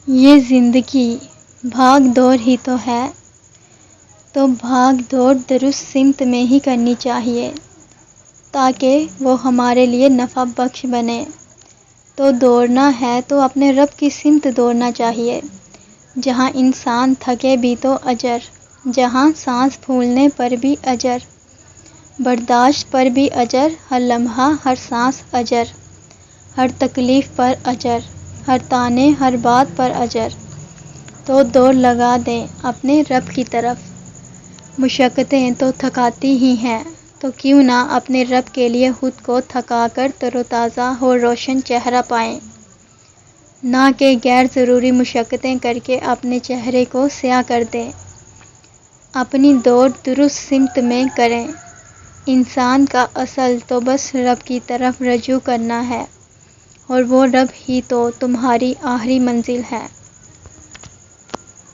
یہ زندگی بھاگ دوڑ ہی تو ہے، تو بھاگ دوڑ درست سمت میں ہی کرنی چاہیے تاکہ وہ ہمارے لیے نفع بخش بنے۔ تو دوڑنا ہے تو اپنے رب کی سمت دوڑنا چاہیے، جہاں انسان تھکے بھی تو اجر، جہاں سانس پھولنے پر بھی اجر، برداشت پر بھی اجر، ہر لمحہ ہر سانس اجر، ہر تکلیف پر اجر، ہر طعنے ہر بات پر اجر۔ تو دوڑ لگا دیں اپنے رب کی طرف، مشقتیں تو تھکاتی ہی ہیں، تو کیوں نہ اپنے رب کے لیے خود کو تھکا کر تر و تازہ اور روشن چہرہ پائیں، نہ کہ غیر ضروری مشقتیں کر کے اپنے چہرے کو سیاہ کر دیں۔ اپنی دوڑ درست سمت میں کریں۔ انسان کا اصل تو بس رب کی طرف رجوع کرنا ہے، اور وہ رب ہی تو تمہاری آخری منزل ہے۔